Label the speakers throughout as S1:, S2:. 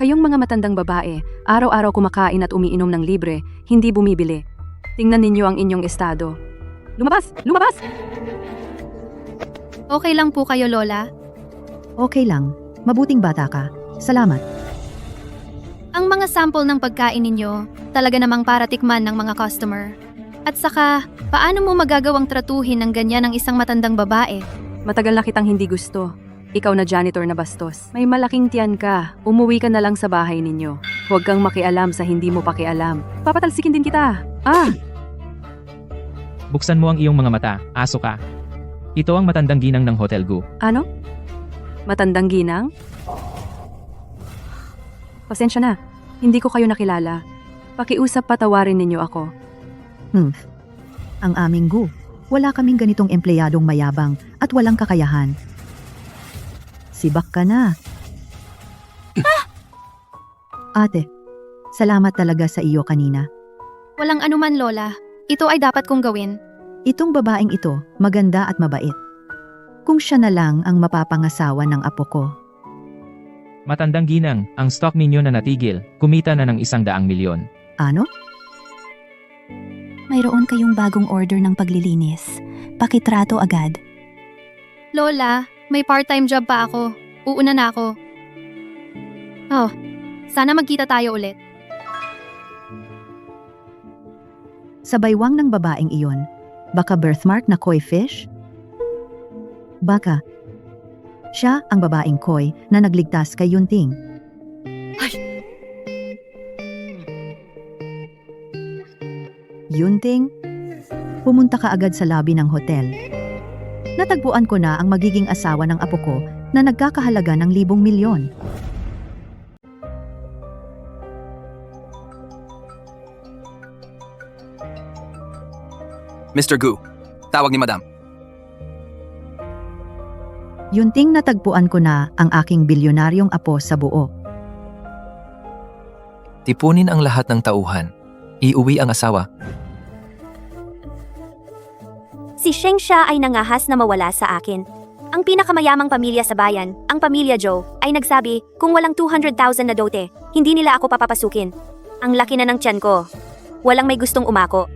S1: Kayong mga matandang babae, araw-araw kumakain at umiinom ng libre, hindi bumibili. Tingnan ninyo ang inyong estado. Lumabas! Lumabas!
S2: Okay lang po kayo, Lola.
S3: Okay lang. Mabuting bata ka. Salamat.
S2: Ang mga sample ng pagkain ninyo, talaga namang para tikman ng mga customer. At saka, paano mo magagawang tratuhin ng ganyan ang isang matandang babae?
S1: Matagal na kitang hindi gusto. Ikaw na janitor na bastos. May malaking tiyan ka. Umuwi ka na lang sa bahay ninyo. Huwag kang makialam sa hindi mo pakialam. Papatalsikin din kita.
S4: Buksan mo ang iyong mga mata, aso ka. Ito ang matandang ginang ng Hotel Gu.
S1: Ano? Matandang ginang? Pasensya na. Hindi ko kayo nakilala. Pakiusap patawarin ninyo ako.
S3: Ang aming gu. Wala kaming ganitong empleyadong mayabang at walang kakayahan. Sibak ka na. Ate, salamat talaga sa iyo kanina.
S2: Walang anuman, Lola. Ito ay dapat kong gawin.
S3: Itong babaeng ito, maganda at mabait. Kung siya na lang ang mapapangasawa ng apo ko.
S4: Matandang ginang, ang stock ninyo na natigil, kumita na ng 100 milyon.
S3: Ano?
S5: Mayroon kayong bagong order ng paglilinis. Pakitrato agad.
S2: Lola, may part-time job pa ako. Uuna na ako. Oh, sana magkita tayo ulit.
S3: Sa baywang ng babaeng iyon, baka birthmark na koi fish? Baka. Siya ang babaeng koi na nagligtas kay Yunting. Yunting, pumunta ka agad sa lobby ng hotel. Natagpuan ko na ang magiging asawa ng apo ko na nagkakahalaga ng 1,000,000.
S6: Mr. Gu, tawag ni Madam.
S3: Yunting, natagpuan ko na ang aking bilyonaryong apo sa buo.
S6: Tipunin ang lahat ng tauhan. Iuwi ang asawa.
S7: Si Sheng Xia ay nangahas na mawala sa akin. Ang pinakamayamang pamilya sa bayan, ang pamilya Zhou, ay nagsabi kung walang 200,000 na dote, hindi nila ako papapasukin. Ang laki na ng tiyan ko. Walang may gustong umako.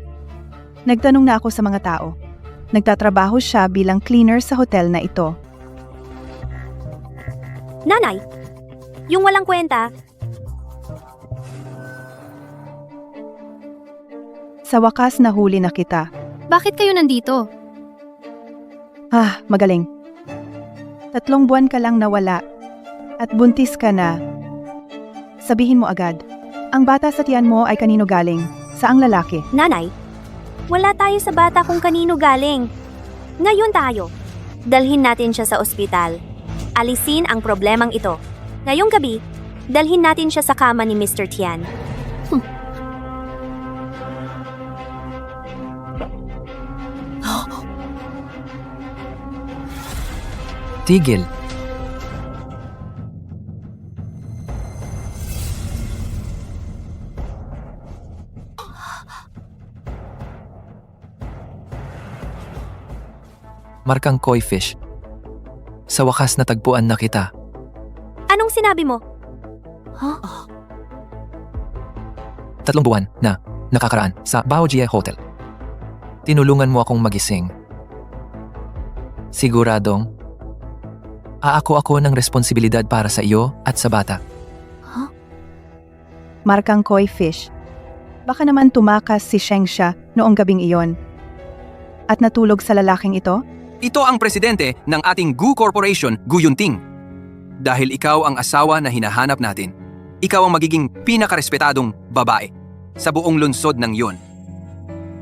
S8: Nagtanong na ako sa mga tao. Nagtatrabaho siya bilang cleaner sa hotel na ito.
S7: Nanay, yung walang kwenta,
S8: Sa wakas nahuli na kita.
S2: Bakit kayo nandito?
S8: Magaling. 3 buwan ka lang nawala. At buntis ka na. Sabihin mo agad. Ang bata sa tiyan mo ay kanino galing? Saang lalaki?
S7: nanay, wala tayo sa bata kung kanino galing. Ngayon tayo. Dalhin natin siya sa ospital. Alisin ang problemang ito. Ngayong gabi, dalhin natin siya sa kama ni Mr. Tian.
S6: Tigil. Markang koi fish. Sa wakas natagpuan na kita.
S7: Anong sinabi mo?
S6: 3 buwan na nakakaraan sa Baojie Hotel. Tinulungan mo akong magising. Siguradong aako ng responsibilidad para sa iyo at sa bata.
S8: Markang koi fish. Baka naman tumakas si Sheng Xia noong gabing iyon. At natulog sa lalaking ito?
S6: Ito ang presidente ng ating Gu Corporation, Gu Yunting. Dahil ikaw ang asawa na hinahanap natin. Ikaw ang magiging pinakarespetadong babae sa buong lungsod ng yon.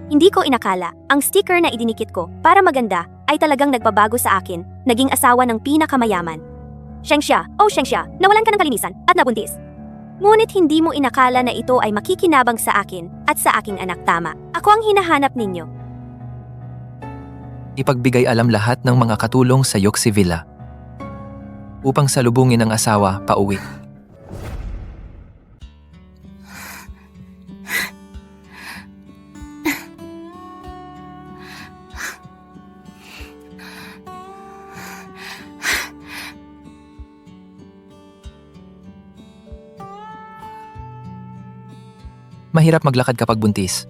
S7: Hindi ko inakala, ang sticker na idinikit ko para maganda ay talagang nagbabago sa akin, naging asawa ng pinakamayaman. Sheng Xia, Sheng Xia, nawalan ka ng kalinisan at nabuntis. Ngunit hindi mo inakala na ito ay makikinabang sa akin at sa aking anak, tama. Ako ang hinahanap ninyo.
S6: Ipagbigay alam lahat ng mga katulong sa Yoxi Villa upang salubungin ang asawa pauwi. Mahirap maglakad kapag buntis.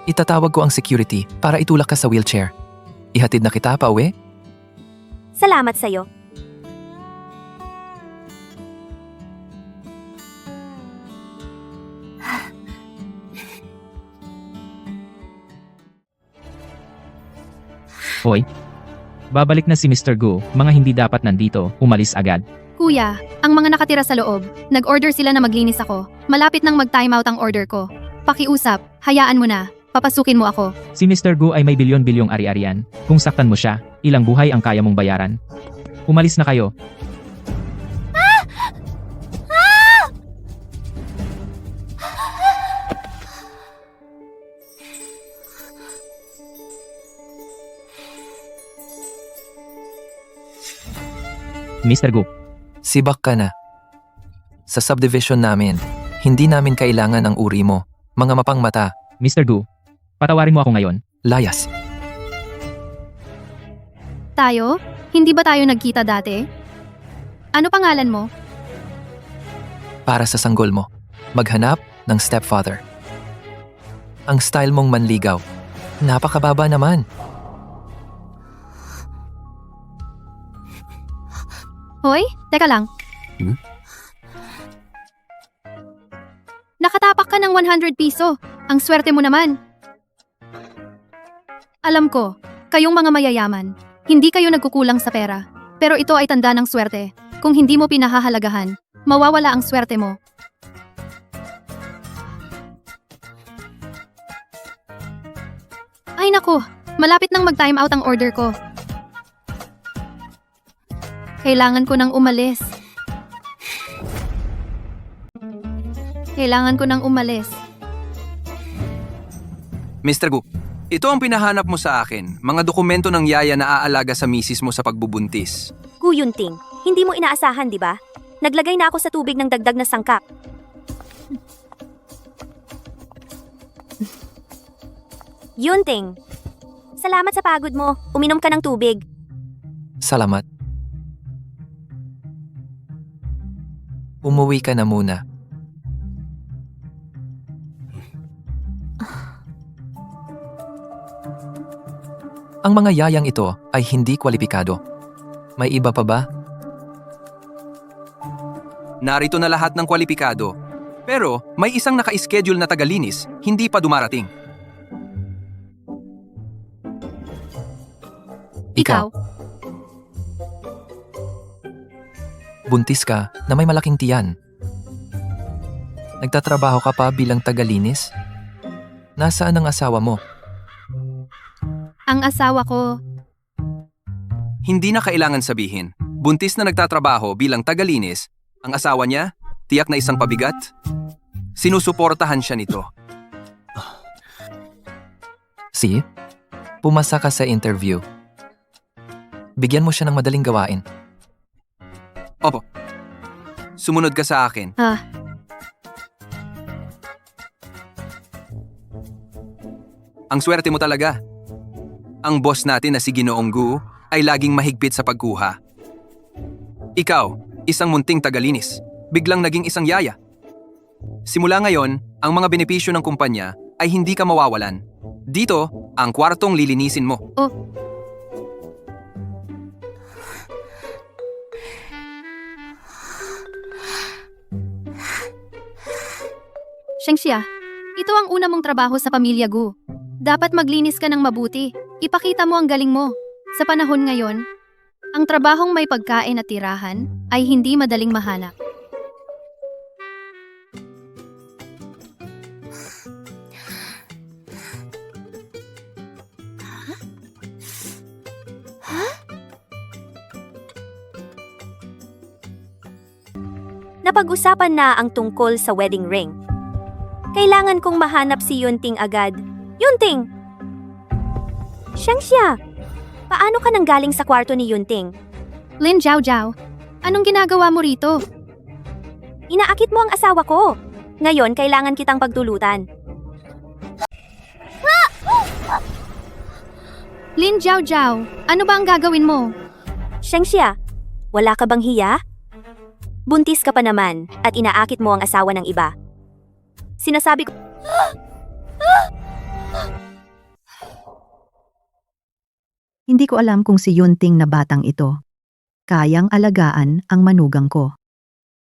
S6: Itatawag ko ang security para itulak ka sa wheelchair. Ihatid na kita pa uwi?
S7: Salamat sa'yo.
S4: Hoy. Babalik na si Mr. Gu, mga hindi dapat nandito, umalis agad.
S2: Kuya, ang mga nakatira sa loob, nag-order sila na maglinis ako. Malapit nang mag-timeout ang order ko. Pakiusap, hayaan mo na. Papasukin mo ako.
S4: Si Mr. Gu ay may bilyon-bilyong ari-arian. Kung saktan mo siya, ilang buhay ang kaya mong bayaran. Umalis na kayo. Mr. Gu,
S6: Sibak ka na. Sa subdivision namin, hindi namin kailangan ang uri mo. Mga mapang mata,
S4: Mr. Gu, patawarin mo ako ngayon.
S6: layas.
S2: Tayo? Hindi ba tayo nagkita dati? Ano pangalan mo?
S6: Para sa sanggol mo, maghanap ng stepfather. Ang style mong manligaw, napakababa naman.
S2: Hoy, teka lang.
S6: Hmm?
S2: Nakatapak ka ng 100 piso. Ang swerte mo naman. Alam ko, kayong mga mayayaman, hindi kayo nagkukulang sa pera. Pero ito ay tanda ng swerte. Kung hindi mo pinahahalagahan, mawawala ang swerte mo. Ay naku, malapit nang mag-time out ang order ko. Kailangan ko nang umalis. Kailangan ko nang umalis.
S6: Mr. Gu, ito ang pinahanap mo sa akin, mga dokumento ng yaya na aalaga sa misis mo sa pagbubuntis.
S7: Gu Yunting, hindi mo inaasahan, di ba? Naglagay na ako sa tubig ng dagdag na sangkap. Yunting, salamat sa pagod mo. Uminom ka ng tubig.
S6: Salamat. Umuwi ka na muna. Ang mga yayang ito ay hindi kwalipikado. May iba pa ba? Narito na lahat ng kwalipikado. Pero may isang naka-schedule na tagalinis, hindi pa dumarating.
S2: Ikaw?
S6: Buntis ka na may malaking tiyan. Nagtatrabaho ka pa bilang tagalinis? Nasaan ang asawa mo?
S2: Ang asawa ko,
S6: Hindi na kailangan sabihin. Buntis na nagtatrabaho bilang tagalinis, ang asawa niya, tiyak na isang pabigat. Sinusuportahan siya nito. Si, pumasa ka sa interview. Bigyan mo siya ng madaling gawain. Opo. Sumunod ka sa akin. Ang swerte mo talaga. Ang boss natin na si Ginoong Gu ay laging mahigpit sa pagkuha. Ikaw, isang munting tagalinis, biglang naging isang yaya. Simula ngayon, ang mga benepisyo ng kumpanya ay hindi ka mawawalan. Dito, ang kwartong lilinisin mo.
S2: Shengxia, ito ang una mong trabaho sa pamilya Gu. Dapat maglinis ka ng mabuti. Ipakita mo ang galing mo. Sa panahon ngayon, ang trabahong may pagkain at tirahan ay hindi madaling mahanap.
S7: Napag-usapan na ang tungkol sa wedding ring. Kailangan kong mahanap si Yunting agad. Yunting! Shangxia! Paano ka nanggaling sa kwarto ni Yunting?
S2: Lin Jiao Jiao, anong ginagawa mo rito?
S7: Inaakit mo ang asawa ko. Ngayon, kailangan kitang pagtulutan.
S2: Lin Jiao Jiao, ano ba ang gagawin mo?
S7: Shangxia, wala ka bang hiya? Buntis ka pa naman at inaakit mo ang asawa ng iba. Sinasabi ko,
S3: Hindi ko alam kung si Yunting na batang ito kayang alagaan ang manugang ko.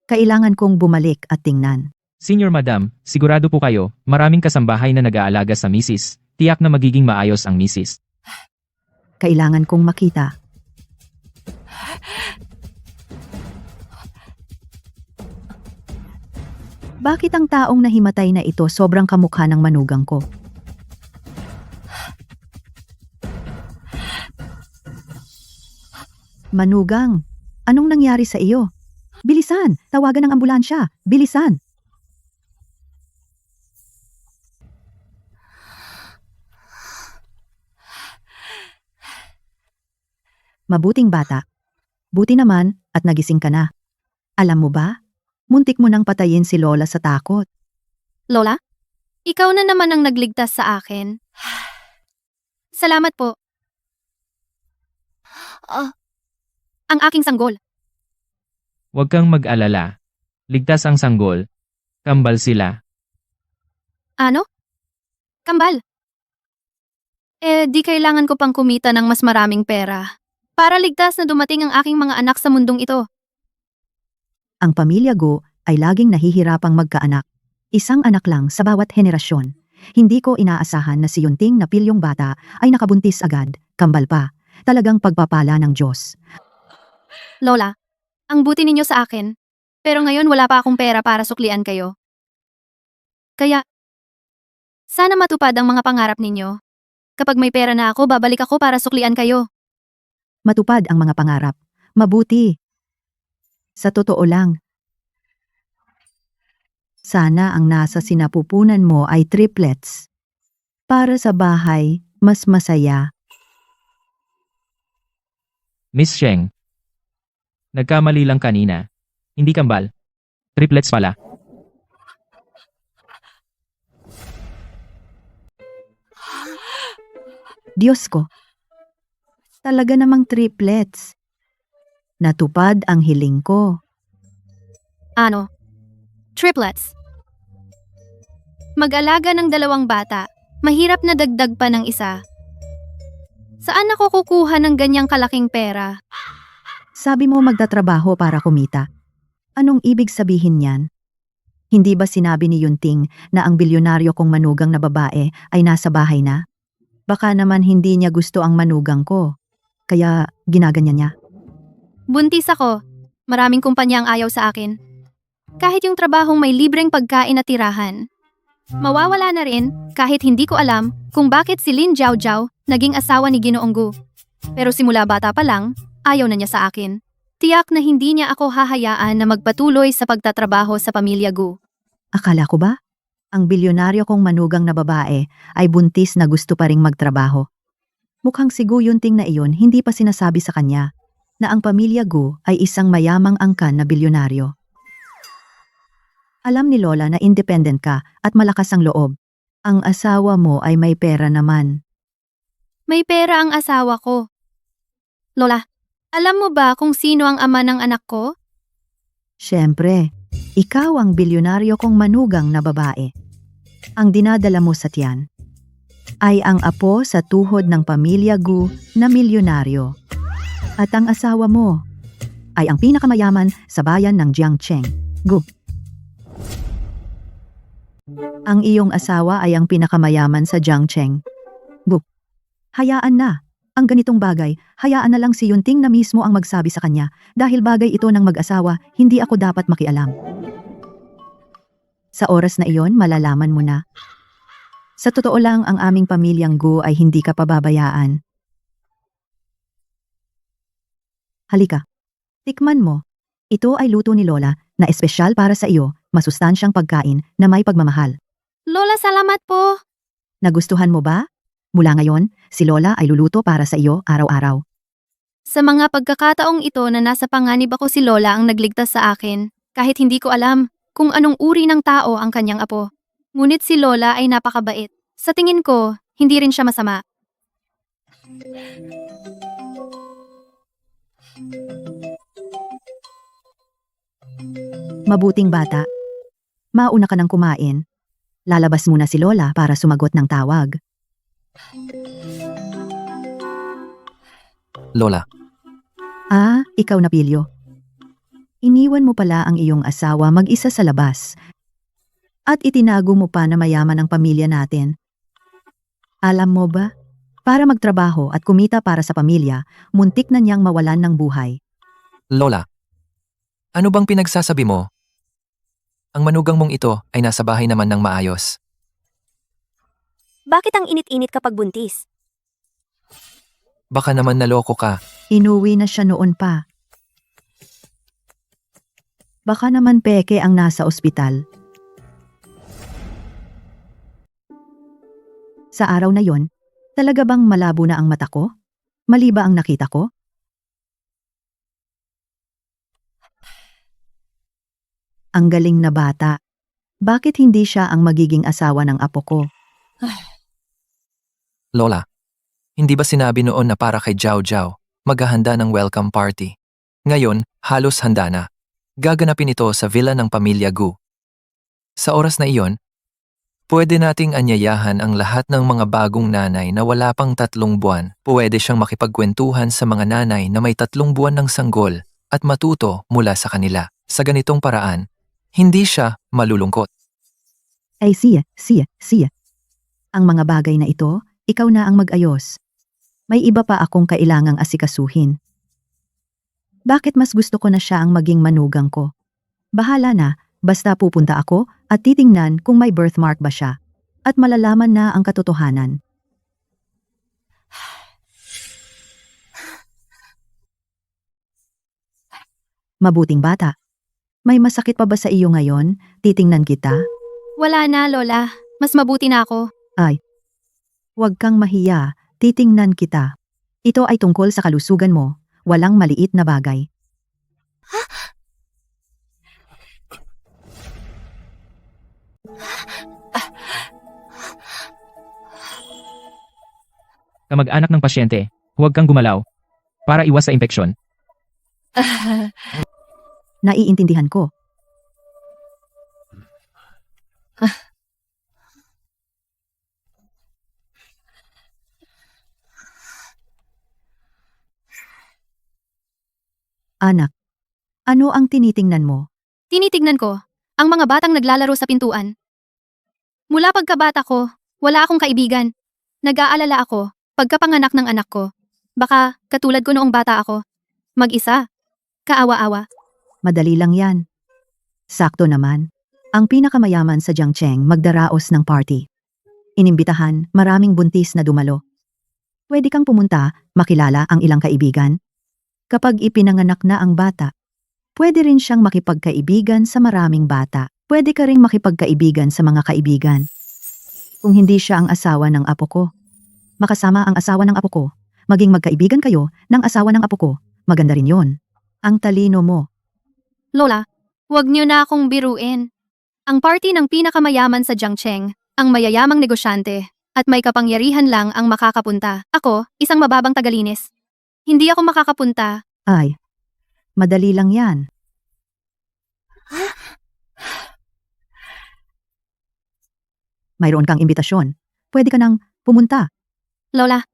S3: Kailangan kong bumalik at tingnan.
S4: Senior Madam, sigurado po kayo, maraming kasambahay na nag-aalaga sa misis. Tiyak na magiging maayos ang misis.
S3: Kailangan kong makita. Bakit ang taong nahimatay na ito sobrang kamukha ng manugang ko? Manugang, anong nangyari sa iyo? Bilisan, tawagan ng ambulansya. Bilisan. Mabuting bata. Buti naman at nagising ka na. Alam mo ba? Muntik mo nang patayin si Lola sa takot.
S2: Lola? Ikaw na naman ang nagligtas sa akin. Salamat po. Ang aking sanggol.
S4: Huwag kang mag-alala. Ligtas ang sanggol. Kambal sila.
S2: Ano? Kambal. Di kailangan ko pang kumita ng mas maraming pera. Para ligtas na dumating ang aking mga anak sa mundong ito.
S3: Ang pamilya Go ay laging nahihirapang magkaanak. Isang anak lang sa bawat henerasyon. Hindi ko inaasahan na si Yunting na pilyong bata ay nakabuntis agad, kambal pa. Talagang pagpapala ng Diyos.
S2: Lola, ang buti ninyo sa akin. Pero ngayon wala pa akong pera para suklian kayo. Kaya, sana matupad ang mga pangarap ninyo. Kapag may pera na ako, babalik ako para suklian kayo.
S3: Matupad ang mga pangarap. Mabuti. Sa totoo lang. Sana ang nasa sinapupunan mo ay triplets. Para sa bahay, mas masaya.
S4: Miss Sheng. Nagkamali lang kanina. Hindi kambal. Triplets pala.
S3: Diyos ko. Talaga namang triplets. Natupad ang hiling ko.
S2: Ano? Triplets. Mag-alaga ng 2 bata, mahirap na dagdag pa ng isa. Saan ako kukuha ng ganyang kalaking pera?
S3: Sabi mo magtatrabaho para kumita. Anong ibig sabihin niyan? Hindi ba sinabi ni Yunting na ang bilyonaryo kong manugang na babae ay nasa bahay na? Baka naman hindi niya gusto ang manugang ko. Kaya ginaganyan niya.
S2: Buntis ako. Maraming kumpanya ang ayaw sa akin. Kahit yung trabahong may libreng pagkain at tirahan. Mawawala na rin kahit hindi ko alam kung bakit si Lin Jiaojiao naging asawa ni Ginoong Gu. Pero simula bata pa lang, ayaw na niya sa akin. Tiyak na hindi niya ako hahayaan na magpatuloy sa pagtatrabaho sa pamilya Gu.
S3: Akala ko ba? Ang bilyonaryo kong manugang na babae ay buntis na gusto pa ring magtrabaho. Mukhang si Gu Yunting na iyon hindi pa sinasabi sa kanya na ang pamilya Gu ay isang mayamang angkan na bilyonaryo. Alam ni Lola na independent ka at malakas ang loob. Ang asawa mo ay may pera naman.
S2: May pera ang asawa ko. Lola, alam mo ba kung sino ang ama ng anak ko?
S3: Siyempre, ikaw ang bilyonaryo kong manugang na babae. Ang dinadala mo sa tiyan ay ang apo sa tuhod ng pamilya Gu na milyonaryo. At ang asawa mo ay ang pinakamayaman sa bayan ng Jiangcheng, Gu. Ang iyong asawa ay ang pinakamayaman sa Jiangcheng, Gu. Hayaan na. Ang ganitong bagay, hayaan na lang si Yunting na mismo ang magsabi sa kanya dahil bagay ito ng mag-asawa, hindi ako dapat makialam. Sa oras na iyon, malalaman mo na. Sa totoo lang, ang aming pamilyang Gu ay hindi ka pababayaan. Halika, tikman mo. Ito ay luto ni Lola na espesyal para sa iyo, masustansyang pagkain na may pagmamahal.
S2: Lola, salamat po.
S3: Nagustuhan mo ba? Mula ngayon, si Lola ay luluto para sa iyo araw-araw.
S2: Sa mga pagkakataong ito na nasa panganib ako, si Lola ang nagligtas sa akin, kahit hindi ko alam kung anong uri ng tao ang kanyang apo. Ngunit si Lola ay napakabait. Sa tingin ko, hindi rin siya masama.
S3: Mabuting bata. Mauna ka nang kumain. Lalabas muna si Lola para sumagot ng tawag.
S6: Lola,
S3: Ah, ikaw na Pilyo. Iniwan mo pala ang iyong asawa mag-isa sa labas. At itinago mo pa na mayaman ang pamilya natin. Alam mo ba? Para magtrabaho at kumita para sa pamilya, muntik na niyang mawalan ng buhay.
S6: Lola, ano bang pinagsasabi mo? Ang manugang mong ito ay nasa bahay naman ng maayos.
S7: Bakit ang init-init kapag buntis?
S6: Baka naman naloko ka.
S3: Inuwi na siya noon pa. Baka naman peke ang nasa ospital. Sa araw na yon, talaga bang malabo na ang mata ko? Mali ba ang nakita ko? Ang galing na bata. Bakit hindi siya ang magiging asawa ng apo ko?
S6: Lola, hindi ba sinabi noon na para kay Jiao Jiao, maghahanda ng welcome party? Ngayon, halos handa na. Gaganapin ito sa villa ng pamilya Gu. Sa oras na iyon, pwede nating anyayahan ang lahat ng mga bagong nanay na wala pang 3 buwan. Pwede siyang makipagkwentuhan sa mga nanay na may 3 buwan ng sanggol at matuto mula sa kanila. Sa ganitong paraan, hindi siya malulungkot.
S3: Ay siya. Ang mga bagay na ito, ikaw na ang mag-ayos. May iba pa akong kailangang asikasuhin. Bakit mas gusto ko na siya ang maging manugang ko? Bahala na, basta pupunta ako at titingnan kung may birthmark ba siya. At malalaman na ang katotohanan. Mabuting bata. May masakit pa ba sa iyo ngayon? Titingnan kita?
S2: Wala na, Lola. Mas mabuti na ako.
S3: Huwag kang mahiya, titingnan kita. Ito ay tungkol sa kalusugan mo, walang maliit na bagay.
S4: Kamag-anak ng pasyente, huwag kang gumalaw. Para iwas sa impeksyon.
S3: Naiintindihan ko. Anak, ano ang tinitingnan mo?
S2: Tinitignan ko ang mga batang naglalaro sa pintuan. Mula pagkabata ko, wala akong kaibigan. Nag-aalala ako pagkapanganak ng anak ko. Baka katulad ko noong bata ako. Mag-isa. Kaawa-awa.
S3: Madali lang yan. Sakto naman. Ang pinakamayaman sa Jiangcheng magdaraos ng party. Inimbitahan, maraming buntis na dumalo. Pwede kang pumunta, makilala ang ilang kaibigan. Kapag ipinanganak na ang bata, pwede rin siyang makipagkaibigan sa maraming bata. Pwede ka ring makipagkaibigan sa mga kaibigan. Kung hindi siya ang asawa ng apo ko, makasama ang asawa ng apo ko, maging magkaibigan kayo ng asawa ng apo ko, maganda rin yon. Ang talino mo.
S2: Lola, huwag niyo na akong biruin. Ang party ng pinakamayaman sa Jiangcheng, ang mayayamang negosyante, at may kapangyarihan lang ang makakapunta. Ako, isang mababang tagalinis. Hindi ako makakapunta.
S3: Ay, madali lang yan. Mayroon kang imbitasyon. Pwede ka nang pumunta.
S2: Lola,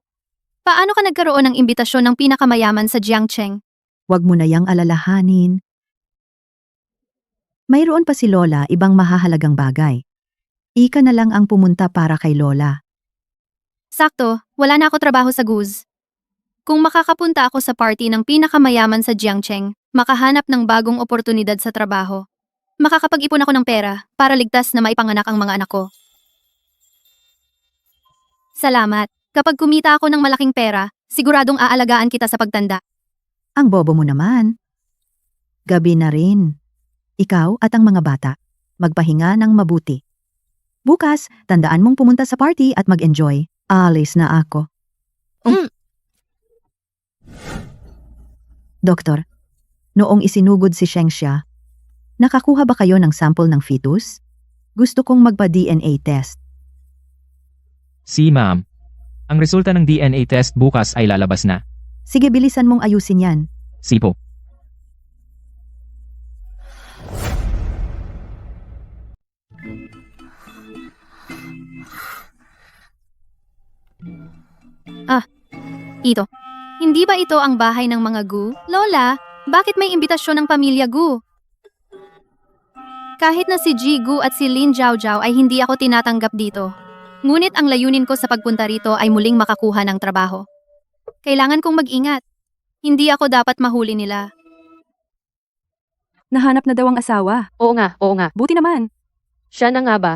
S2: paano ka nagkaroon ng imbitasyon ng pinakamayaman sa Jiangcheng?
S3: Huwag mo na yang alalahanin. Mayroon pa si Lola ibang mahahalagang bagay. Ika na lang ang pumunta para kay Lola.
S2: Sakto, wala na ako trabaho sa Guz. Kung makakapunta ako sa party ng pinakamayaman sa Jiangcheng, makahanap ng bagong oportunidad sa trabaho. Makakapag-ipon ako ng pera para ligtas na maipanganak ang mga anak ko. Salamat. Kapag kumita ako ng malaking pera, siguradong aalagaan kita sa pagtanda.
S3: Ang bobo mo naman. Gabi na rin. Ikaw at ang mga bata, magpahinga ng mabuti. Bukas, tandaan mong pumunta sa party at mag-enjoy. Alis na ako. Doktor, noong isinugod si Shengxia, nakakuha ba kayo ng sample ng fetus? Gusto kong magpa-DNA test.
S4: Si ma'am. Ang resulta ng DNA test bukas ay lalabas na.
S3: Sige, bilisan mong ayusin yan.
S4: Sipo.
S2: Ito. Hindi ba ito ang bahay ng mga Gu? Lola, bakit may imbitasyon ng pamilya Gu? Kahit na si Ji Gu at si Lin Jiao ay hindi ako tinatanggap dito. Ngunit ang layunin ko sa pagpunta rito ay muling makakuha ng trabaho. Kailangan kong mag-ingat. Hindi ako dapat mahuli nila.
S1: Nahanap na daw ang asawa.
S9: Oo nga.
S1: Buti naman.
S9: Siya na nga ba?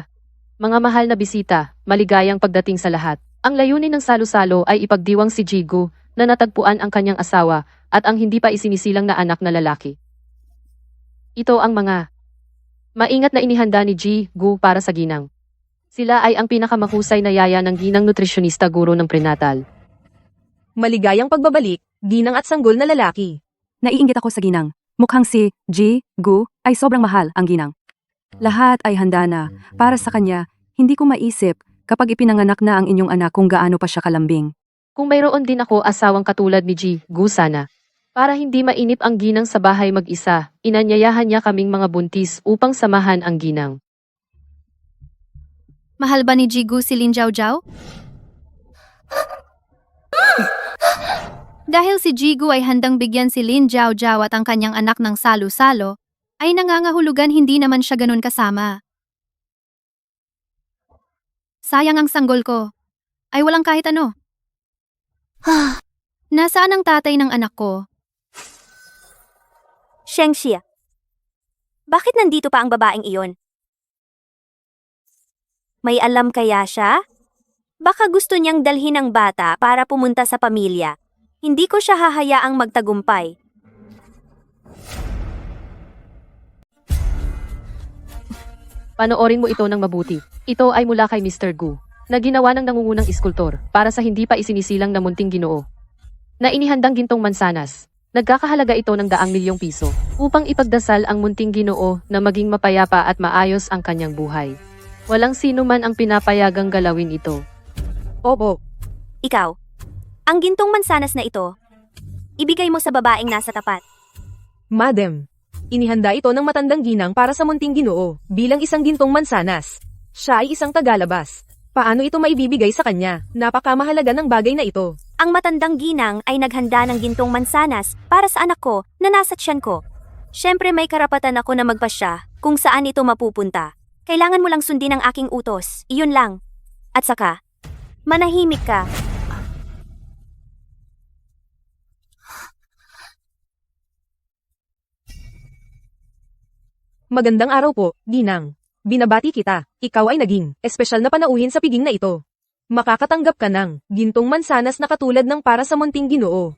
S9: Mga mahal na bisita, maligayang pagdating sa lahat. Ang layunin ng salo-salo ay ipagdiwang si Jigu na natagpuan ang kanyang asawa at ang hindi pa isinisilang na anak na lalaki. Ito ang mga maingat na inihanda ni Jigu para sa ginang. Sila ay ang pinakamahusay na yaya ng ginang nutrisyonista guro ng prenatal.
S10: Maligayang pagbabalik, ginang at sanggol na lalaki.
S1: Naiinggit ako sa ginang. Mukhang si Ji Gu ay sobrang mahal ang ginang. Lahat ay handa na. Para sa kanya, hindi ko maisip kapag ipinanganak na ang inyong anak kung gaano pa siya kalambing.
S9: Kung mayroon din ako asawang katulad ni Jigu sana. Para hindi mainip ang ginang sa bahay mag-isa, inanyayahan niya kaming mga buntis upang samahan ang ginang.
S2: Mahal ba ni Jigu si Lin Jiao? Dahil si Jigu ay handang bigyan si Lin Jiao at ang kanyang anak ng salo-salo, ay nangangahulugan hindi naman siya ganun kasama. Sayang ang sanggol ko. Ay walang kahit ano. Nasaan ang tatay ng anak ko?
S7: Shengxia. Bakit nandito pa ang babaeng iyon? May alam kaya siya? Baka gusto niyang dalhin ang bata para pumunta sa pamilya. Hindi ko siya hahayaang magtagumpay.
S9: Panoorin mo ito ng mabuti. Ito ay mula kay Mr. Gu, na ginawa ng nangungunang iskultor para sa hindi pa isinisilang na munting Ginoo. Na inihandang gintong mansanas. Nagkakahalaga ito ng 100 milyong piso upang ipagdasal ang munting Ginoo na maging mapayapa at maayos ang kanyang buhay. Walang sino man ang pinapayagang galawin ito.
S10: Opo.
S7: Ikaw, ang gintong mansanas na ito, ibigay mo sa babaeng nasa tapat.
S10: Madam, inihanda ito ng matandang ginang para sa munting Ginoo bilang isang gintong mansanas. Siya ay isang tagalabas. Paano ito maibibigay sa kanya? Napakamahalaga ng bagay na ito.
S7: Ang matandang ginang ay naghanda ng gintong mansanas para sa anak ko na nasa tiyan ko. Siyempre may karapatan ako na magpasya kung saan ito mapupunta. Kailangan mo lang sundin ang aking utos, iyon lang. At saka, manahimik ka.
S10: Magandang araw po, ginang. Binabati kita. Ikaw ay naging espesyal na panauhin sa piging na ito. Makakatanggap ka ng gintong mansanas na katulad ng para sa munting Ginoo.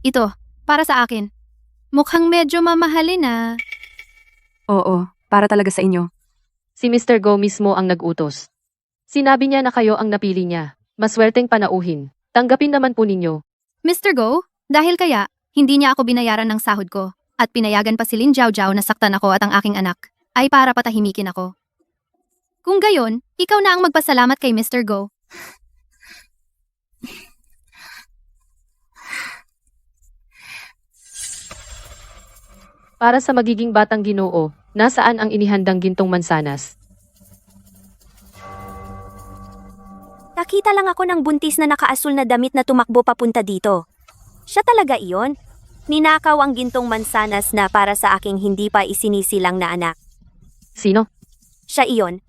S2: Ito, para sa akin. Mukhang medyo mamahalin ah.
S1: Oo, para talaga sa inyo.
S9: Si Mr. Go mismo ang nag-utos. Sinabi niya na kayo ang napili niya. Maswerteng panauhin. Tanggapin naman po ninyo.
S2: Mr. Go, dahil kaya, hindi niya ako binayaran ng sahod ko at pinayagan pa si Lin Jiao na saktan ako at ang aking anak, ay para patahimikin ako. Kung gayon, ikaw na ang magpasalamat kay Mr. Go.
S9: Para sa magiging batang Ginoo, nasaan ang inihandang gintong mansanas?
S7: Nakita lang ako ng buntis na nakaasul na damit na tumakbo papunta dito. Siya talaga iyon? Ninakaw ang gintong mansanas na para sa aking hindi pa isinisilang na anak.
S9: Sino?
S7: Siya iyon.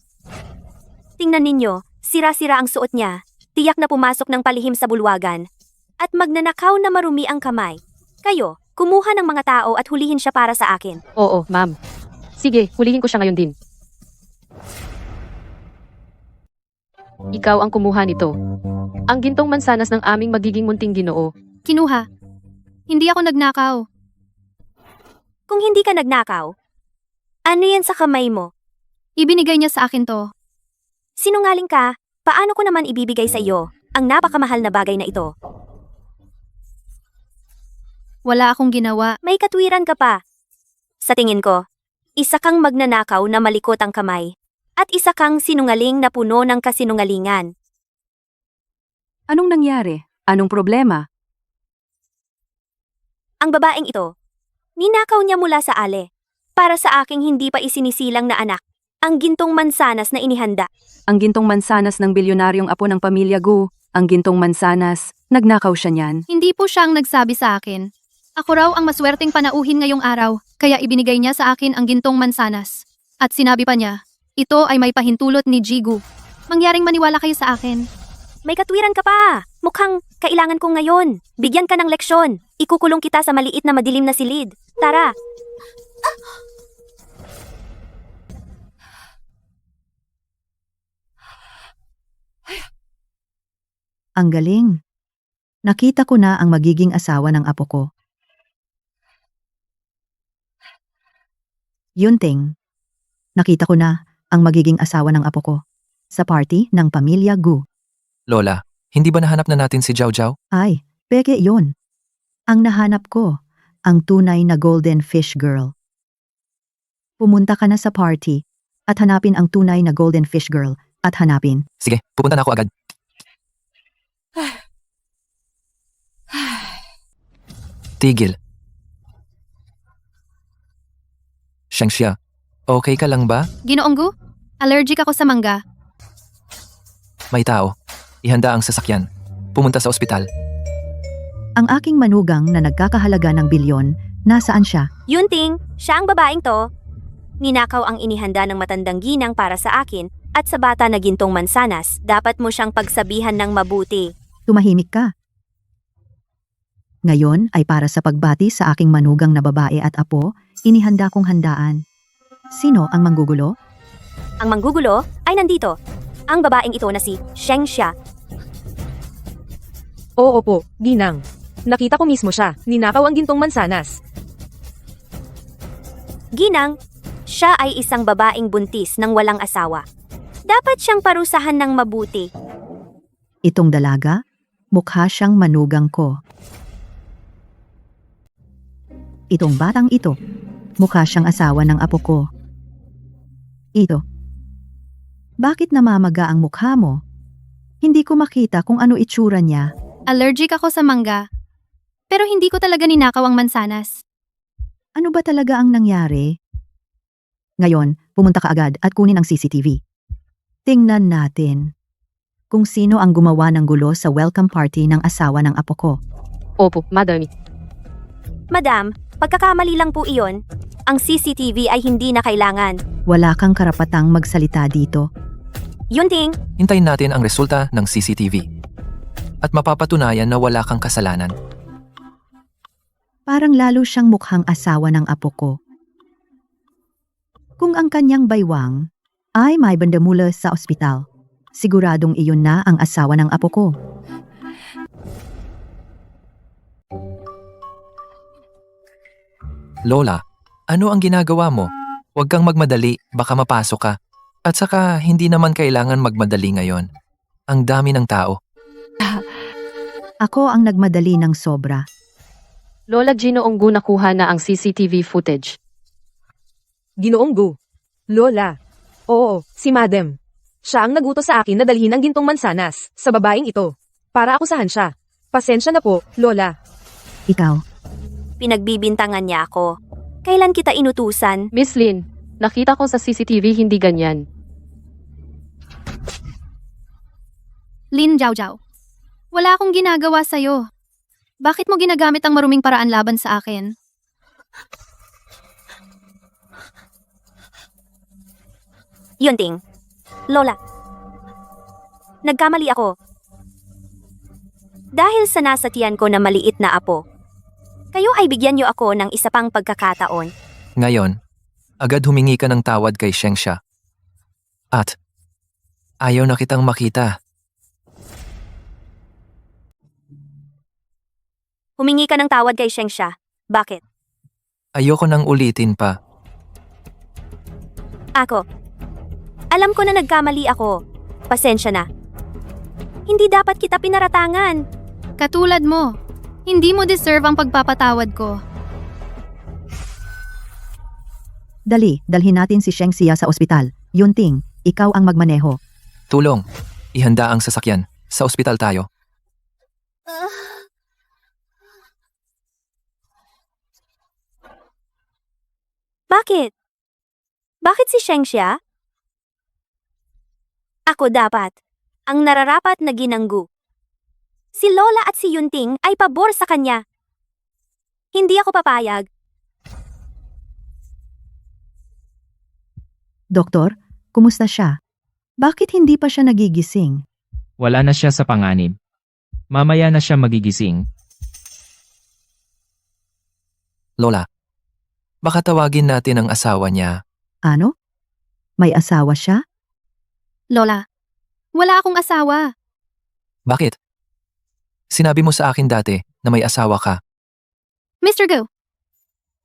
S7: Tingnan ninyo, sira-sira ang suot niya. Tiyak na pumasok ng palihim sa bulwagan. At magnanakaw na marumi ang kamay. Kayo, kumuha ng mga tao at hulihin siya para sa akin.
S9: Oo, ma'am. Sige, hulihin ko siya ngayon din. Ikaw ang kumuha nito. Ang gintong mansanas ng aming magiging munting Ginoo.
S2: Kinuha. Hindi ako nagnakaw.
S7: Kung hindi ka nagnakaw, ano yan sa kamay mo?
S2: Ibinigay niya sa akin to.
S7: Sinungaling ka, paano ko naman ibibigay sa iyo ang napakamahal na bagay na ito?
S2: Wala akong ginawa.
S7: May katwiran ka pa. Sa tingin ko, isa kang magnanakaw na malikot ang kamay, at isa kang sinungaling na puno ng kasinungalingan.
S1: Anong nangyari? Anong problema?
S7: Ang babaeng ito, ninakaw niya mula sa ale, para sa aking hindi pa isinisilang na anak, ang gintong mansanas na inihanda.
S1: Ang gintong mansanas ng bilyonaryong apo ng pamilya Gu, ang gintong mansanas, nagnakaw siya niyan.
S2: Hindi po siya ang nagsabi sa akin. Ako raw ang maswerteng panauhin ngayong araw, kaya ibinigay niya sa akin ang gintong mansanas. At sinabi pa niya, ito ay may pahintulot ni Jigu. Mangyaring maniwala kayo sa akin.
S7: May katwiran ka pa. Mukhang kailangan ko ngayon. Bigyan ka ng leksyon. Ikukulong kita sa maliit na madilim na silid. Tara.
S3: Ang galing. Nakita ko na ang magiging asawa ng apo ko. Yunting. Nakita ko na ang magiging asawa ng apo ko. Sa party ng pamilya Gu.
S6: Lola, hindi ba nahanap na natin si Jiao Jiao?
S3: Ay, peke yun. Ang nahanap ko, ang tunay na golden fish girl. Pumunta ka na sa party at hanapin ang tunay na golden fish girl at hanapin.
S6: Sige, pupunta na ako agad. Tigil. Shangxia, okay ka lang ba?
S2: Ginoong Gu, allergic ako sa mangga.
S6: May tao. Ihanda ang sasakyan. Pumunta sa ospital.
S3: Ang aking manugang na nagkakahalaga ng bilyon, nasaan siya?
S7: Yunting, siya ang babaeng to. Ninakaw ang inihanda ng matandang ginang para sa akin at sa bata na gintong mansanas, dapat mo siyang pagsabihan ng mabuti.
S3: Tumahimik ka. Ngayon ay para sa pagbati sa aking manugang na babae at apo, inihanda kong handaan. Sino ang manggugulo?
S7: Ang manggugulo ay nandito. Ang babaeng ito na si Shengxia.
S10: Oo po, ginang. Nakita ko mismo siya. Ninakaw ang gintong mansanas.
S7: Ginang, siya ay isang babaeng buntis ng walang asawa. Dapat siyang parusahan ng mabuti.
S3: Itong dalaga, mukha siyang manugang ko. Itong batang ito, mukha siyang asawa ng apo ko. Ito. Bakit namamaga ang mukha mo? Hindi ko makita kung ano itsura niya.
S2: Allergic ako sa mangga. Pero hindi ko talaga ninakaw ang mansanas.
S3: Ano ba talaga ang nangyari? Ngayon, pumunta ka agad at kunin ang CCTV. Tingnan natin kung sino ang gumawa ng gulo sa welcome party ng asawa ng apo ko.
S9: Opo, madam.
S7: Madam, pagkakamali lang po iyon. Ang CCTV ay hindi na kailangan.
S3: Wala kang karapatang magsalita dito.
S7: Yunting,
S6: Hintayin natin ang resulta ng CCTV. At mapapatunayan na wala kang kasalanan.
S3: Parang lalo siyang mukhang asawa ng apo ko. Kung ang kanyang baywang ay may banda mula sa ospital, siguradong iyon na ang asawa ng apo ko.
S6: Lola, ano ang ginagawa mo? Huwag kang magmadali, baka mapasok ka. At saka, hindi naman kailangan magmadali ngayon. Ang dami ng tao.
S3: Ako ang nagmadali ng sobra.
S9: Lola Ginoong Gu, nakuha na ang CCTV footage.
S10: Ginoong Gu. Lola. Oo, si madam. Siya ang nagutos sa akin na dalhin ang gintong mansanas sa babaeng ito. Para akusahan siya. Pasensya na po, Lola.
S3: Ikaw,
S7: pinagbibintangan niya ako. Kailan kita inutusan?
S9: Miss Lin, nakita ko sa CCTV hindi ganyan.
S2: Lin Jiao Jiao. Wala akong ginagawa sa'yo. Bakit mo ginagamit ang maruming paraan laban sa akin?
S7: Yunting. Lola. Nagkamali ako. Dahil sa nasa tiyan ko na maliit na apo, kayo ay bigyan niyo ako ng isa pang pagkakataon.
S6: Ngayon, agad humingi ka ng tawad kay Shengxia. At, ayaw na kitang makita.
S7: Humingi ka ng tawad kay Shengxia. Bakit?
S6: Ayoko nang ulitin pa.
S7: Ako. Alam ko na nagkamali ako. Pasensya na. Hindi dapat kita pinaratangan.
S2: Katulad mo. Hindi mo deserve ang pagpapatawad ko.
S3: dali, dalhin natin si Shengxia sa ospital. Yunting, ikaw ang magmaneho.
S6: Tulong. Ihanda ang sasakyan. Sa ospital tayo.
S7: Bakit? Bakit si Shengxia? Ako dapat. Ang nararapat na ginanggu. Si Lola at si Yunting ay pabor sa kanya. Hindi ako papayag.
S3: Doktor, kumusta siya? Bakit hindi pa siya nagigising?
S4: Wala na siya sa panganib. Mamaya na siya magigising.
S6: Lola, baka tawagin natin ang asawa niya.
S3: Ano? May asawa siya?
S2: Lola, wala akong asawa.
S6: Bakit? Sinabi mo sa akin dati na may asawa ka.
S2: Mr. Go,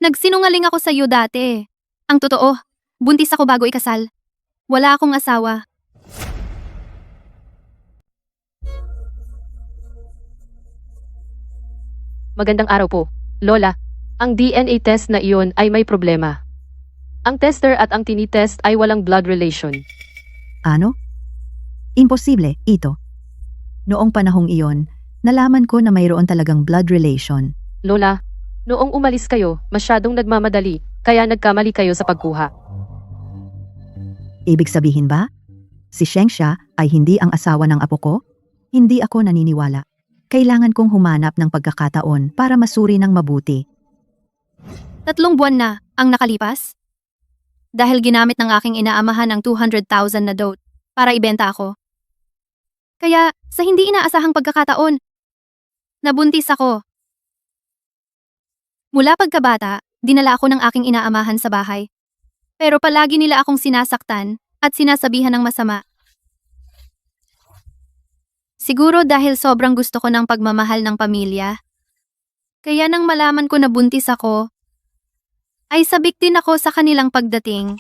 S2: nagsinungaling ako sa iyo dati. Ang totoo, buntis ako bago ikasal. Wala akong asawa.
S9: Magandang araw po. Lola, ang DNA test na iyon ay may problema. Ang tester at ang tinitest ay walang blood relation.
S3: Ano? Imposible, ito. Noong panahong iyon, nalaman ko na mayroon talagang blood relation.
S9: Lola, noong umalis kayo, masyadong nagmamadali, kaya nagkamali kayo sa pagkuha.
S3: Ibig sabihin ba? Si Shengxia ay hindi ang asawa ng apo ko? Hindi ako naniniwala. Kailangan kong humanap ng pagkakataon para masuri ng mabuti.
S2: 3 buwan na ang nakalipas? Dahil ginamit ng aking inaamahan ang 200,000 na dote para ibenta ako. Kaya sa hindi inaasahang pagkakataon, nabuntis ako. Mula pagkabata, dinala ako ng aking inaamahan sa bahay. Pero palagi nila akong sinasaktan at sinasabihan ng masama. Siguro dahil sobrang gusto ko ng pagmamahal ng pamilya. Kaya nang malaman ko na buntis ako, ay sabik din ako sa kanilang pagdating.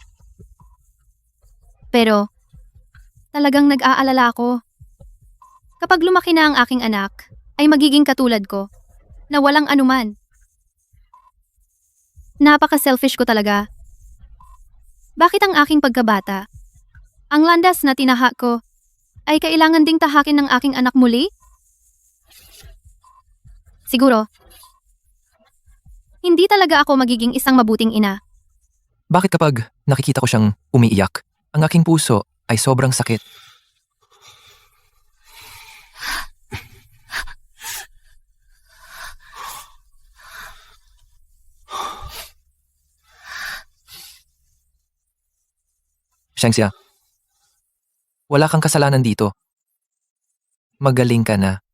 S2: Pero, talagang nag-aalala ako. Kapag lumaki na ang aking anak, ay magiging katulad ko, na walang anuman. Napaka-selfish ko talaga. Bakit ang aking pagkabata, ang landas na tinahak ko, ay kailangan ding tahakin ng aking anak muli? Siguro, hindi talaga ako magiging isang mabuting ina.
S6: Bakit kapag nakikita ko siyang umiiyak, ang aking puso ay sobrang sakit? Shengxia, wala kang kasalanan dito. Magaling ka na.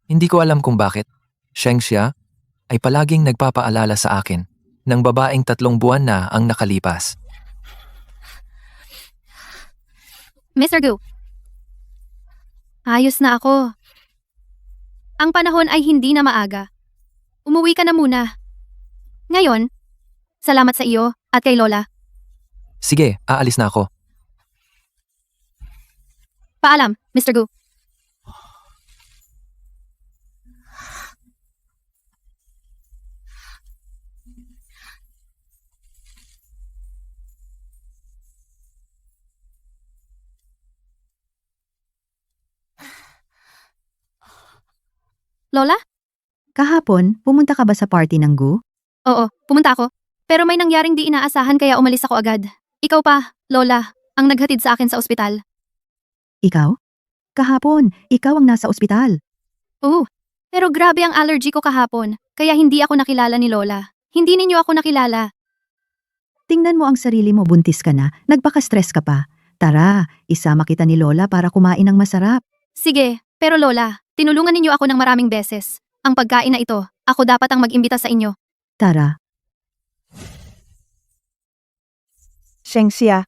S6: Hindi ko alam kung bakit. Shengxia ay palaging nagpapaalala sa akin ng babaeng 3 buwan na ang nakalipas.
S2: Mr. Gu, ayos na ako. Ang panahon ay hindi na maaga. Umuwi ka na muna. Ngayon, salamat sa iyo at kay Lola.
S6: Sige, aalis na ako.
S2: Paalam, Mr. Gu. Lola?
S3: Kahapon, pumunta ka ba sa party ng Gu?
S2: Oo, pumunta ako. Pero may nangyaring di inaasahan kaya umalis ako agad. Ikaw pa, Lola, ang naghatid sa akin sa ospital.
S3: Ikaw? Kahapon, ikaw ang nasa ospital.
S2: Oo, pero grabe ang allergy ko kahapon, kaya hindi ako nakilala ni Lola. Hindi ninyo ako nakilala.
S3: Tingnan mo ang sarili mo, buntis ka na, nagpaka-stress ka pa. Tara, isama kita ni Lola para kumain ng masarap.
S2: Sige, pero Lola, tinulungan ninyo ako ng maraming beses. Ang pagkain na ito, ako dapat ang mag-imbita sa inyo.
S3: Tara,
S8: Shengxia.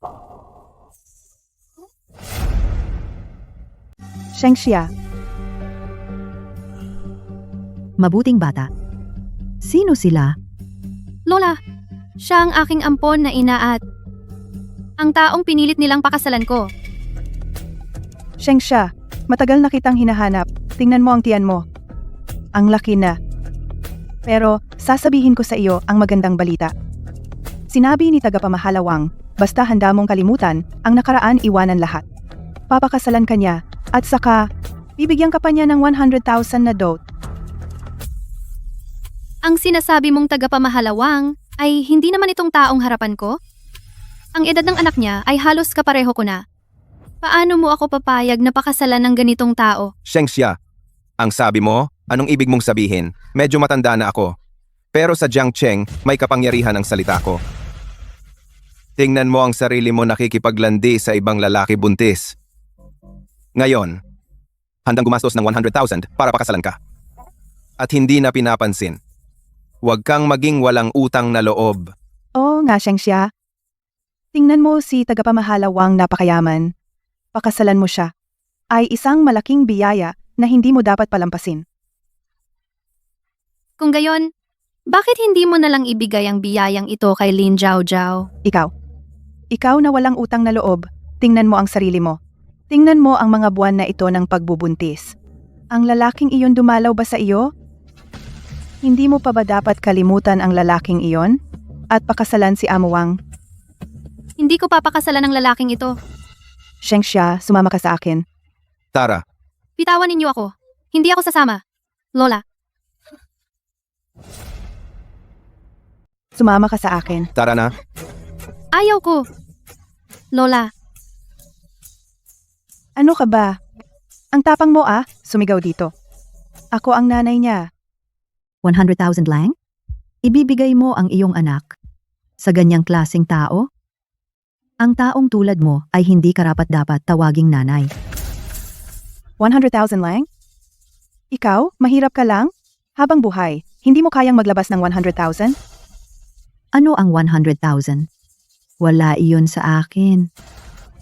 S8: Shengxia,
S3: mabuting bata. Sino sila?
S2: Lola, siya ang aking ampon na ina at ang taong pinilit nilang pakasalan ko.
S8: Shengxia, matagal na kitang hinahanap. Tingnan mo ang tiyan mo. Ang laki na. Pero sasabihin ko sa iyo ang magandang balita. Sinabi ni tagapamahalawang, basta handa mong kalimutan, ang nakaraan iwanan lahat. Papakasalan ka niya, at saka, bibigyan ka pa niya ng 100,000 na dote.
S2: Ang sinasabi mong tagapamahalawang ay hindi naman itong taong harapan ko? Ang edad ng anak niya ay halos kapareho ko na. Paano mo ako papayag na pakasalan ng ganitong tao?
S11: Shengxia,
S6: Ang sabi mo? Anong ibig mong sabihin? Medyo matanda na ako. Pero sa Jiang Cheng, may kapangyarihan ang salita ko. Tingnan mo ang sarili mo nakikipaglandi sa ibang lalaki buntis. Ngayon, handang gumastos ng 100,000 para pakasalan ka. At hindi na pinapansin. Huwag kang maging walang utang na loob.
S8: Oo nga, Shengxia. Tingnan mo si tagapamahala Wang napakayaman. Pakasalan mo siya. Ay isang malaking biyaya na hindi mo dapat palampasin.
S2: Kung gayon, bakit hindi mo nalang ibigay ang biyayang ito kay Lin Jiao?
S8: Ikaw na walang utang na loob, tingnan mo ang sarili mo. Tingnan mo ang mga buwan na ito ng pagbubuntis. Ang lalaking iyon dumalaw ba sa iyo? Hindi mo pa ba dapat kalimutan ang lalaking iyon? At pakasalan si Amo Wang?
S2: Hindi ko papakasalan ng lalaking ito.
S8: Shengxia, sumama ka sa akin.
S6: Tara,
S2: Bitawan ninyo ako. Hindi ako sasama. Lola,
S8: Sumama ka sa akin.
S6: tara na.
S2: ayaw ko. Lola,
S8: Ano ka ba? Ang tapang mo sumigaw dito. Ako ang nanay niya.
S3: 100,000 lang? Ibibigay mo ang iyong anak sa ganyang klaseng tao? Ang taong tulad mo ay hindi karapat-dapat tawaging nanay.
S8: 100,000 lang? Ikaw, mahirap ka lang? Habang buhay, hindi mo kayang maglabas ng 100,000?
S3: Ano ang 100,000? Wala iyon sa akin.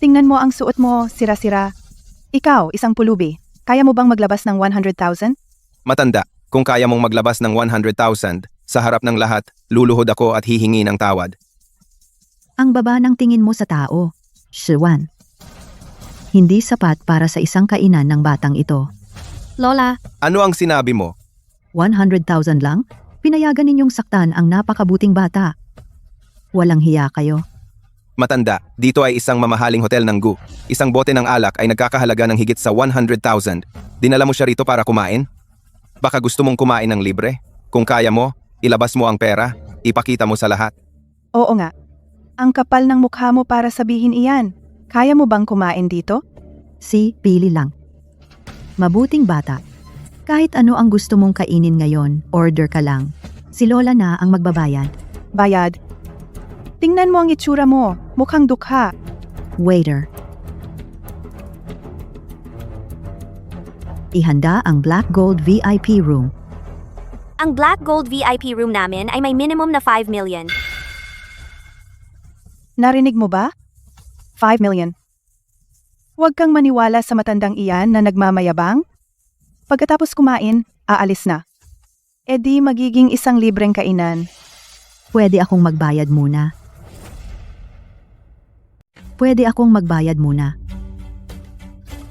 S8: Tingnan mo ang suot mo, sira-sira. Ikaw, isang pulubi. Kaya mo bang maglabas ng 100,000?
S6: Matanda, kung kaya mong maglabas ng 100,000, sa harap ng lahat, luluhod ako at hihingi ng tawad.
S3: Ang baba ng tingin mo sa tao, Shiwan. Hindi sapat para sa isang kainan ng batang ito.
S2: Lola,
S6: Ano ang sinabi mo?
S3: 100,000 lang? Pinayagan ninyong saktan ang napakabuting bata. Walang hiya kayo.
S6: Matanda, dito ay isang mamahaling hotel ng Gu. Isang bote ng alak ay nagkakahalaga ng higit sa 100,000. Dinala mo siya rito para kumain? Baka gusto mong kumain ng libre? Kung kaya mo, ilabas mo ang pera, ipakita mo sa lahat.
S8: Oo nga. Ang kapal ng mukha mo para sabihin iyan. Kaya mo bang kumain dito?
S3: Pili lang. Mabuting bata. Kahit ano ang gusto mong kainin ngayon, order ka lang. Si Lola na ang magbabayad.
S8: Bayad. Tingnan mo ang itsura mo. Mukhang dukha.
S3: Waiter. Ihanda ang Black Gold VIP room.
S7: Ang Black Gold VIP room namin ay may minimum na 5 million.
S8: Narinig mo ba? 5 million. Huwag kang maniwala sa matandang iyan na nagmamayabang. Pagkatapos kumain, aalis na. E di magiging isang libreng kainan.
S3: Pwede akong magbayad muna.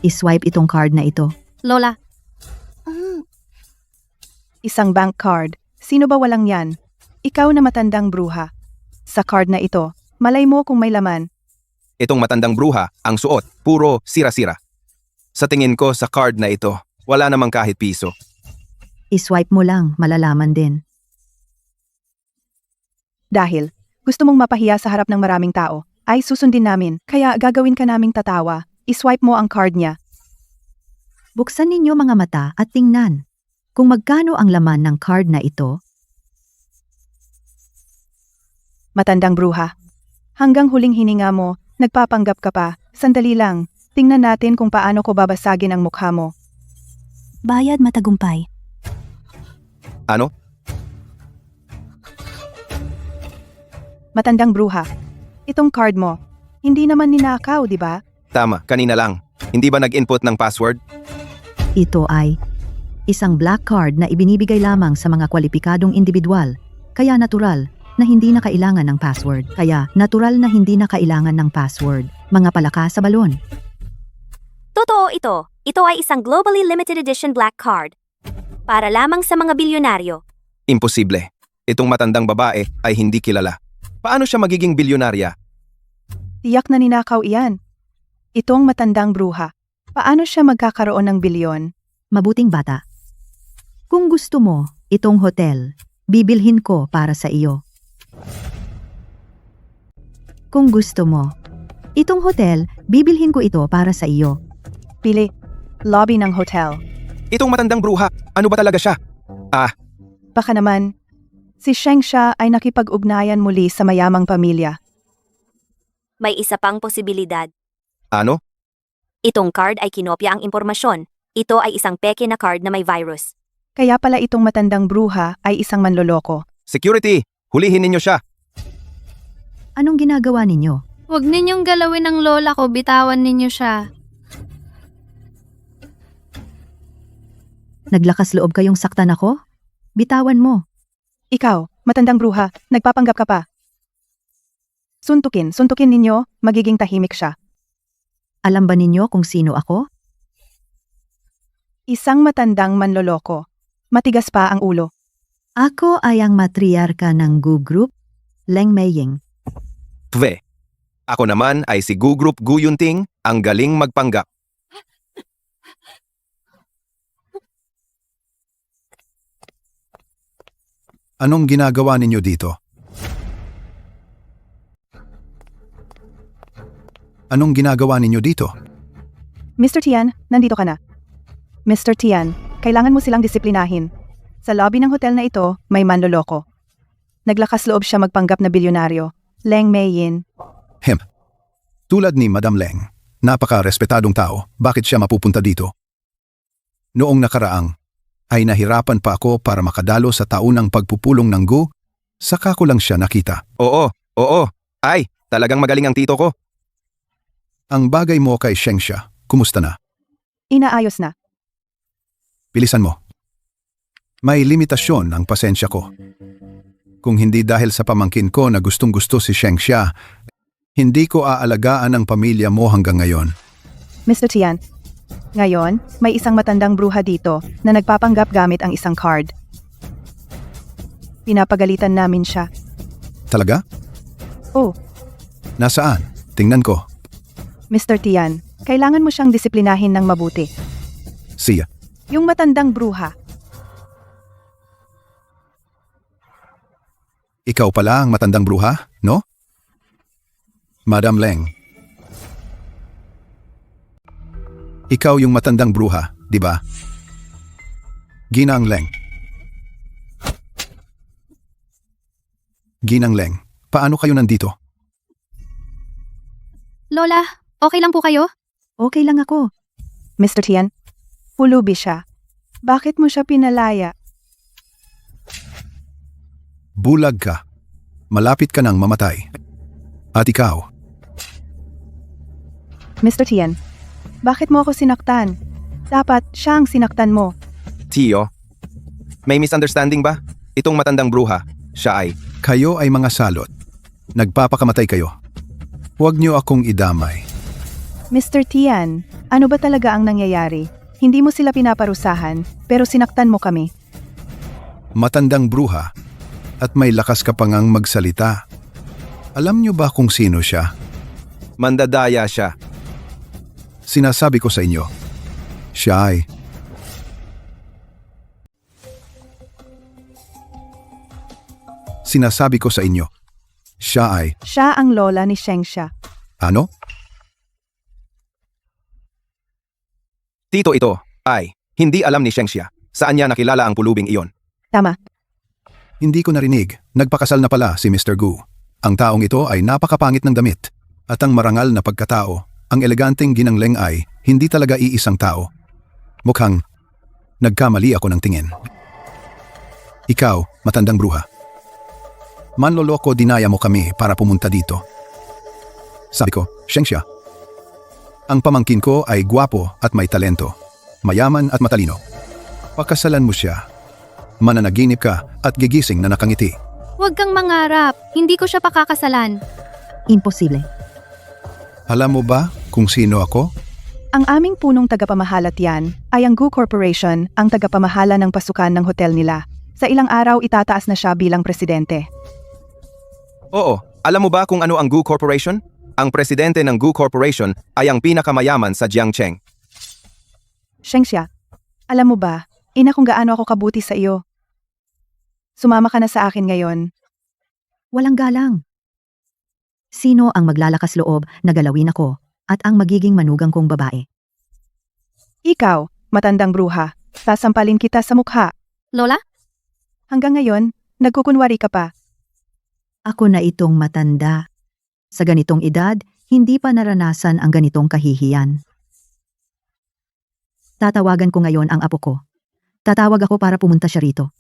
S3: I-swipe itong card na ito.
S2: Lola,
S8: Isang bank card. Sino ba walang yan? Ikaw na matandang bruha. Sa card na ito, malay mo kung may laman.
S6: Itong matandang bruha, ang suot, puro sira-sira. Sa tingin ko sa card na ito, wala namang kahit piso.
S3: I-swipe mo lang, malalaman din.
S8: Dahil gusto mong mapahiya sa harap ng maraming tao, ay susundin namin. Kaya gagawin ka naming tatawa. I-swipe mo ang card niya.
S3: Buksan ninyo mga mata at tingnan kung magkano ang laman ng card na ito.
S8: Matandang bruha. Hanggang huling hininga mo, nagpapanggap ka pa. Sandali lang. Tingnan natin kung paano ko babasagin ang mukha mo.
S5: Bayad matagumpay.
S6: Ano?
S8: Matandang bruha. Itong card mo. Hindi naman ninakaw, di ba?
S6: Tama, kanina lang. Hindi ba nag-input ng password?
S3: Ito ay isang black card na ibinibigay lamang sa mga kwalipikadong individual. Kaya natural na hindi na kailangan ng password. Mga palaka sa balon.
S7: Totoo ito. Ito ay isang globally limited edition black card. Para lamang sa mga bilyonaryo.
S6: Imposible. Itong matandang babae ay hindi kilala. Paano siya magiging bilyonarya?
S8: Tiyak na ninakaw iyan. Itong matandang bruha. Paano siya magkakaroon ng bilyon?
S3: Mabuting bata. Kung gusto mo, itong hotel, bibilhin ko para sa iyo. Kung gusto mo, itong hotel, bibilhin ko ito para sa iyo.
S8: Pili. Lobby ng hotel.
S6: Itong matandang bruha, ano ba talaga siya?
S8: Baka naman, si Shengsha ay nakipag-ugnayan muli sa mayamang pamilya.
S7: May isa pang posibilidad.
S6: Ano?
S7: Itong card ay kinopya ang impormasyon. Ito ay isang peke na card na may virus.
S8: Kaya pala itong matandang bruha ay isang manloloko.
S6: Security, hulihin ninyo siya.
S3: Anong ginagawa ninyo?
S2: Huwag ninyong galawin ang lola ko, bitawan ninyo siya.
S3: Naglakas loob kayong saktan ako? Bitawan mo.
S8: Ikaw, matandang bruha, nagpapanggap ka pa. Suntukin ninyo, magiging tahimik siya.
S3: Alam ba ninyo kung sino ako?
S8: Isang matandang manloloko. Matigas pa ang ulo.
S3: Ako ay ang matriarka ng Gu Group, Leng Meiying.
S6: Pve. Ako naman ay si Gu Group Gu Yunting, ang galing magpanggap.
S11: Anong ginagawa ninyo dito? Anong ginagawa ninyo dito?
S8: Mr. Tian, nandito ka na. Mr. Tian, kailangan mo silang disiplinahin. Sa lobby ng hotel na ito, may manloloko. Naglakas loob siya magpanggap na bilyonaryo. Leng Meiyin.
S11: Tulad ni Madam Leng, napaka-respetadong tao, bakit siya mapupunta dito? Noong nakaraang, ay nahirapan pa ako para makadalo sa taunang pagpupulong ng Gu, saka ko lang siya nakita.
S6: Oo. Ay, talagang magaling ang tito ko.
S11: Ang bagay mo kay Shengsha, kumusta na?
S8: Inaayos na.
S11: Bilisan mo. May limitasyon ang pasensya ko. Kung hindi dahil sa pamangkin ko na gustong-gusto si Shengsha, hindi ko aalagaan ang pamilya mo hanggang ngayon.
S8: Mr. Tian, ngayon, may isang matandang bruha dito na nagpapanggap gamit ang isang card. Pinapagalitan namin siya.
S11: Talaga?
S8: Oh,
S11: Nasaan? Tingnan ko.
S8: Mr. Tian, kailangan mo siyang disiplinahin ng mabuti.
S11: Siya.
S8: Yung matandang bruha.
S11: Ikaw pala ang matandang bruha, no? Madam Leng. Ikaw yung matandang bruha, di ba? Ginang Leng. Ginang Leng, paano kayo nandito?
S2: Lola, okay lang po kayo?
S3: Okay lang ako.
S8: Mr. Tian, pulubi siya. Bakit mo siya pinalaya?
S11: Bulag ka. Malapit ka nang mamatay. At ikaw,
S8: Mr. Tian, bakit mo ako sinaktan? Dapat siya ang sinaktan mo.
S6: Tio, may misunderstanding ba? Itong matandang bruha, siya ay...
S11: kayo ay mga salot. Nagpapakamatay kayo. Huwag niyo akong idamay.
S8: Mr. Tian, ano ba talaga ang nangyayari? Hindi mo sila pinaparusahan, pero sinaktan mo kami.
S11: Matandang bruha at may lakas ka pa ngang magsalita. Alam niyo ba kung sino siya?
S6: Mandadaya siya.
S11: Sinasabi ko sa inyo, siya ay... Sinasabi ko sa inyo, siya ay...
S8: Siya ang lola ni Shengsha.
S11: Ano?
S6: Tito ito, ay, hindi alam ni Shengsha. Saan niya nakilala ang pulubing iyon?
S8: Tama.
S11: Hindi ko narinig. Nagpakasal na pala si Mr. Gu. Ang taong ito ay napakapangit ng damit. At ang marangal na pagkatao, ang eleganteng Ginang Leng ay hindi talaga iisang tao. Mukhang nagkamali ako ng tingin. Ikaw, matandang bruha. Manloloko, dinaya mo kami para pumunta dito. Sabi ko, Shengsha. Ang pamangkin ko ay gwapo at may talento. Mayaman at matalino. Pakasalan mo siya. Mananaginip ka at gigising na nakangiti.
S2: Huwag kang mangarap. Hindi ko siya pakakasalan.
S3: Imposible.
S11: Alam mo ba kung sino ako?
S8: Ang aming punong tagapamahala yan ay ang Gu Corporation, ang tagapamahala ng pasukan ng hotel nila. Sa ilang araw itataas na siya bilang presidente.
S6: Oo, alam mo ba kung ano ang Gu Corporation? Ang presidente ng Gu Corporation ay ang pinakamayaman sa Jiangcheng.
S8: Shengsha, alam mo ba, ina kung gaano ako kabuti sa iyo. Sumama ka na sa akin ngayon.
S3: Walang galang. Sino ang maglalakas loob na galawin ako at ang magiging manugang kong babae?
S8: Ikaw, matandang bruha, sasampalin kita sa mukha.
S2: Lola?
S8: Hanggang ngayon, nagkukunwari ka pa.
S3: Ako na itong matanda. Sa ganitong edad, hindi pa naranasan ang ganitong kahihiyan. Tatawagan ko ngayon ang apo ko. Tatawag ako para pumunta siya rito.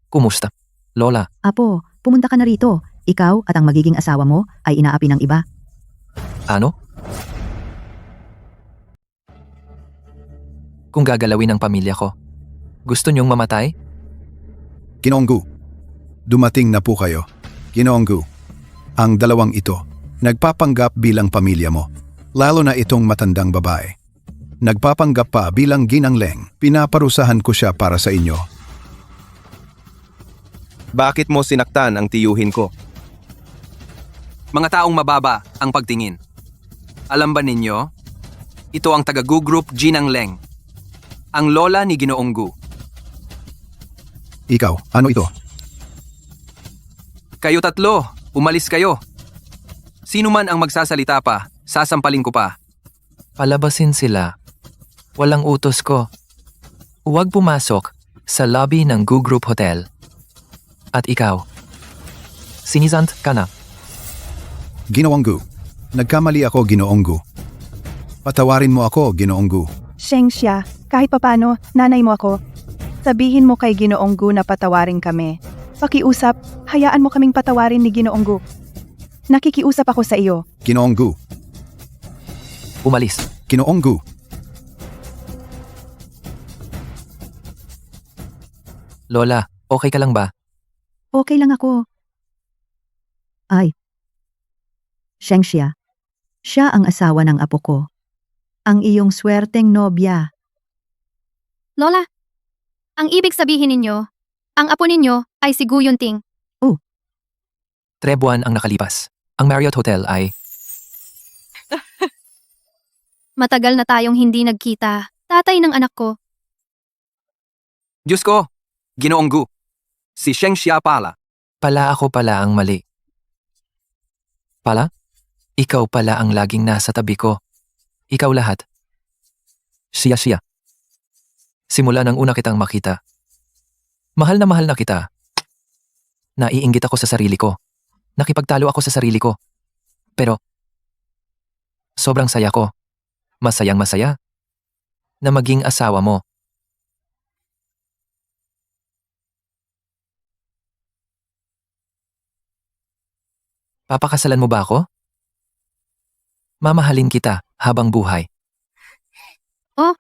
S6: Kumusta? Lola,
S3: Apo, pumunta ka na rito. Ikaw at ang magiging asawa mo ay inaapi ng iba.
S6: ano? Kung gagalawin ang pamilya ko, gusto niyong mamatay?
S11: Ginoong Gu, dumating na po kayo. Ginoong Gu, ang dalawang ito, nagpapanggap bilang pamilya mo. Lalo na itong matandang babae. Nagpapanggap pa bilang ginang Leng. Pinaparusahan ko siya para sa inyo.
S12: Bakit mo sinaktan ang tiyuhin ko?
S6: Mga taong mababa ang pagtingin. Alam ba ninyo? Ito ang taga-Gu Group Ginang Leng. Ang lola ni Ginoong Gu.
S11: Ikaw, ano ito?
S6: Kayo tatlo, umalis kayo. Sino man ang magsasalita pa, sasampalin ko pa. Palabasin sila. Walang utos ko. Huwag pumasok sa lobby ng Gu Group Hotel. At ikaw, sinisant ka na.
S11: Ginoong Gu, nagkamali ako, Ginoong Gu. Patawarin mo ako, Ginoong Gu.
S8: Shengxia, kahit papano, nanay mo ako. Sabihin mo kay Ginoong Gu na patawarin kami. Pakiusap, hayaan mo kaming patawarin ni Ginoong Gu. Nakikiusap ako sa iyo.
S11: Ginoong Gu,
S6: Umalis.
S11: Ginoong Gu.
S6: Lola, okay ka lang ba?
S3: Okay lang ako. Ay. Shengxia. Siya ang asawa ng apo ko. Ang iyong swerteng nobya.
S2: Lola? Ang ibig sabihin ninyo, ang apo ninyo ay si Gu Yunting.
S6: 3 buwan ang nakalipas. Ang Marriott Hotel ay
S2: Matagal na tayong hindi nagkita. Tatay ng anak ko.
S6: Diyos ko, Ginoong Gu. Si Shengxia pala. Pala ako pala ang mali. Pala? Ikaw pala ang laging nasa tabi ko. Ikaw lahat. Siya. Simula nang una kitang makita. Mahal na kita. Naiinggit ako sa sarili ko. Nakipagtalo ako sa sarili ko. Pero, sobrang saya ko. Masayang masaya. Na maging asawa mo. Papakasalan mo ba ako? Mamahalin kita habang buhay.
S2: Oh,